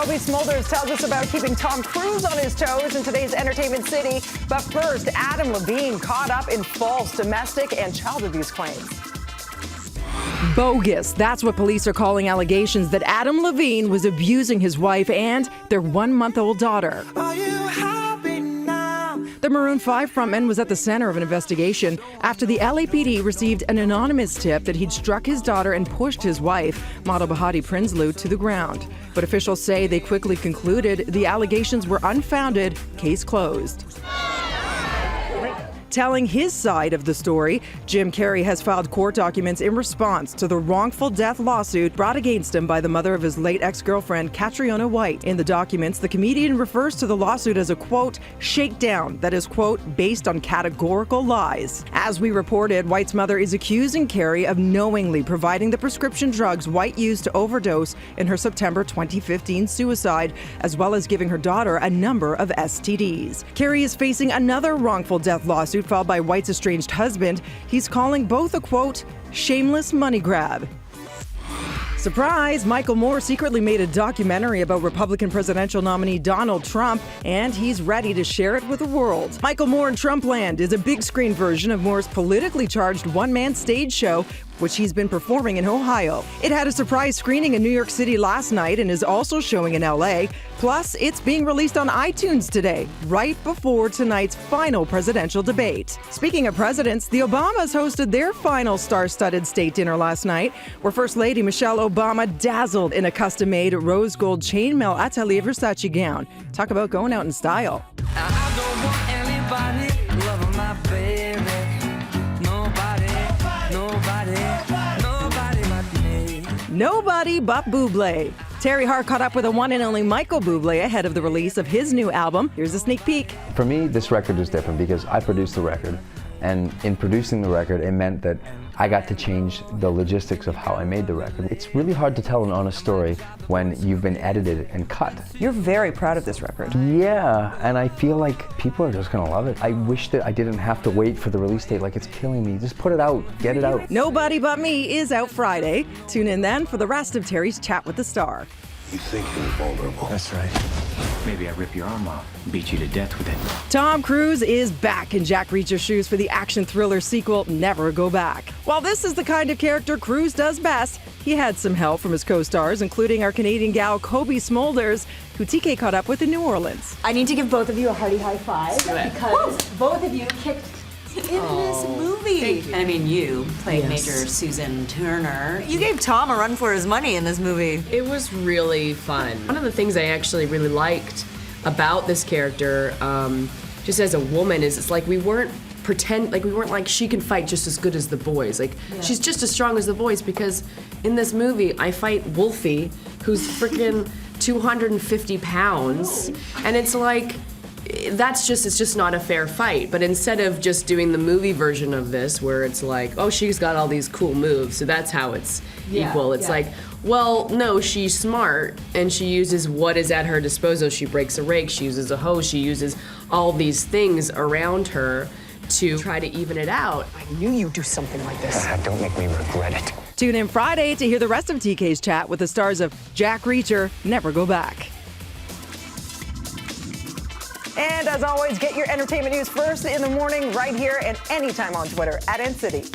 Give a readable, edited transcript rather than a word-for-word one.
Cobie Smulders tells us about keeping Tom Cruise on his toes in today's Entertainment City. But first, Adam Levine caught up in false domestic and child abuse claims. Bogus. That's what police are calling allegations that Adam Levine was abusing his wife and their 1-month-old daughter. The Maroon 5 frontman was at the center of an investigation after the LAPD received an anonymous tip that he'd struck his daughter and pushed his wife, model Bahati Prinsloo, to the ground. But officials say they quickly concluded the allegations were unfounded, case closed. Telling his side of the story, Jim Carrey has filed court documents in response to the wrongful death lawsuit brought against him by the mother of his late ex-girlfriend, Catriona White. In the documents, the comedian refers to the lawsuit as a, quote, shakedown that is, quote, based on categorical lies. As we reported, White's mother is accusing Carrey of knowingly providing the prescription drugs White used to overdose in her September 2015 suicide, as well as giving her daughter a number of STDs. Carrey is facing another wrongful death lawsuit filed by White's estranged husband. He's calling both a, quote, shameless money grab. Surprise! Michael Moore secretly made a documentary about Republican presidential nominee Donald Trump, and he's ready to share it with the world. Michael Moore in Trumpland is a big screen version of Moore's politically charged one-man stage show, which he's been performing in Ohio. It had a surprise screening in New York City last night and is also showing in LA. Plus, it's being released on iTunes today, right before tonight's final presidential debate. Speaking of presidents, the Obamas hosted their final star-studded state dinner last night, where First Lady Michelle Obama dazzled in a custom-made rose gold chainmail Atelier Versace gown. Talk about going out in style. I don't want anybody loving my baby. Nobody but Bublé. Terry Hart caught up with the one and only Michael Bublé ahead of the release of his new album. Here's a sneak peek. For me, this record is different because I produced the record. And in producing the record, it meant that I got to change the logistics of how I made the record. It's really hard to tell an honest story when you've been edited and cut. You're very proud of this record. Yeah, and I feel like people are just gonna love it. I wish that I didn't have to wait for the release date, like it's killing me. Just put it out, get it out. Nobody But Me is out Friday. Tune in then for the rest of Terry's chat with the star. You think you're vulnerable. That's right. Maybe I rip your arm off, beat you to death with it. Tom Cruise is back in Jack Reacher's shoes for the action thriller sequel, Never Go Back. While this is the kind of character Cruise does best, he had some help from his co-stars, including our Canadian gal Cobie Smulders, who TK caught up with in New Orleans. I need to give both of you a hearty high five because both of you kicked in this movie. I mean, you played Major Susan Turner. You gave Tom a run for his money in this movie. It was really fun. One of the things I actually really liked about this character, just as a woman, is it's like we weren't like she can fight just as good as the boys. Like she's just as strong as the boys, because in this movie I fight Wolfie, who's freaking 250 pounds, and it's like, it's just not a fair fight. But instead of just doing the movie version of this, where it's like, oh, she's got all these cool moves, so that's how it's equal. It's like, well, no, she's smart, and she uses what is at her disposal. She breaks a rake, she uses a hoe, she uses all these things around her to try to even it out. I knew you'd do something like this. Don't make me regret it. Tune in Friday to hear the rest of TK's chat with the stars of Jack Reacher, Never Go Back. And as always, get your entertainment news first in the morning right here and anytime on Twitter @NCity.